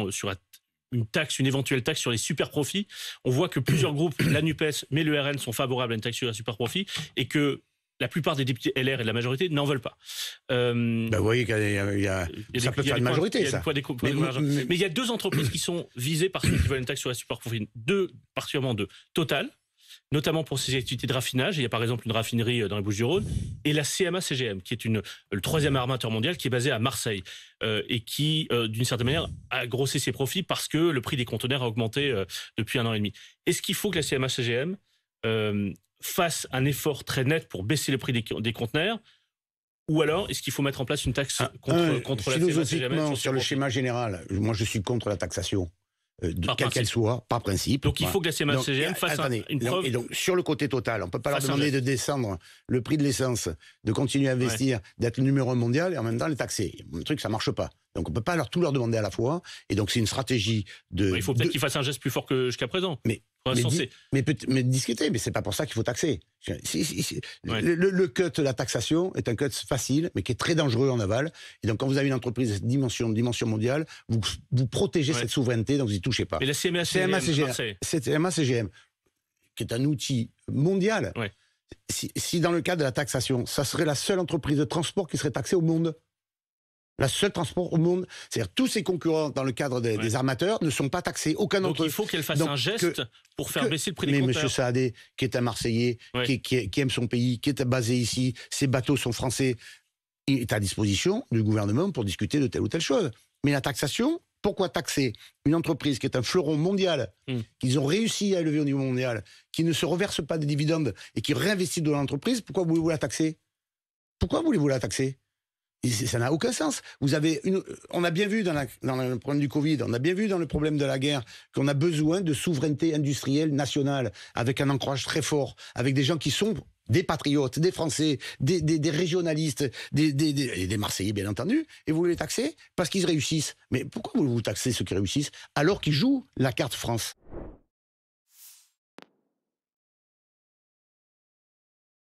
sur une éventuelle taxe sur les super profits. On voit que plusieurs groupes, la NUPES, mais le RN, sont favorables à une taxe sur les super profits et que la plupart des députés LR et de la majorité n'en veulent pas. Vous voyez qu'il ça peut faire une majorité, ça. Mais il y a deux entreprises qui sont visées par ceux qui veulent une taxe sur les super profits. Particulièrement deux. Total, notamment pour ses activités de raffinage. Il y a par exemple une raffinerie dans les Bouches-du-Rhône. Et la CMA-CGM, qui est le troisième armateur mondial, qui est basé à Marseille. Et qui, d'une certaine manière, a grossé ses profits parce que le prix des conteneurs a augmenté depuis 1 an et demi. Est-ce qu'il faut que la CMA-CGM fasse un effort très net pour baisser le prix des conteneurs, ou alors est-ce qu'il faut mettre en place une taxe contre la CMA-CGM sur le schéma général? Moi, je suis contre la taxation, quelle qu'elle soit, par principe. Donc il faut que la CMA-CGM fasse une preuve. Et donc, sur le côté Total, on ne peut pas leur demander de descendre le prix de l'essence, de continuer à investir, d'être le numéro 1 mondial et en même temps les taxer. Le truc, ça ne marche pas. Donc on ne peut pas tout leur demander à la fois. Et donc c'est une stratégie de... Il faut peut-être qu'ils fassent un geste plus fort que jusqu'à présent. Mais discuter, mais c'est pas pour ça qu'il faut taxer. Le cut, la taxation, est un cut facile, mais qui est très dangereux en aval. Et donc, quand vous avez une entreprise de dimension mondiale, vous protégez cette souveraineté, donc vous n'y touchez pas. Mais la CMA-CGM, qui est un outil mondial, si dans le cadre de la taxation, ça serait la seule entreprise de transport qui serait taxée au monde. La seule transport au monde, c'est-à-dire tous ses concurrents dans le cadre des armateurs ne sont pas taxés, aucun d'entre eux. Donc il faut qu'elle fasse un geste pour faire baisser le prix des conteneurs. Mais M. Saadé, qui est un Marseillais, qui aime son pays, qui est basé ici, ses bateaux sont français, il est à disposition du gouvernement pour discuter de telle ou telle chose. Mais la taxation, pourquoi taxer une entreprise qui est un fleuron mondial, qu'ils ont réussi à élever au niveau mondial, qui ne se reverse pas des dividendes et qui réinvestit dans l'entreprise, pourquoi voulez-vous la taxer? Pourquoi voulez-vous la taxer? Ça n'a aucun sens. On a bien vu dans le problème du Covid, on a bien vu dans le problème de la guerre qu'on a besoin de souveraineté industrielle nationale, avec un ancrage très fort, avec des gens qui sont des patriotes, des Français, des régionalistes, des Marseillais bien entendu, et vous les taxez parce qu'ils réussissent. Mais pourquoi voulez-vous taxer ceux qui réussissent alors qu'ils jouent la carte France ?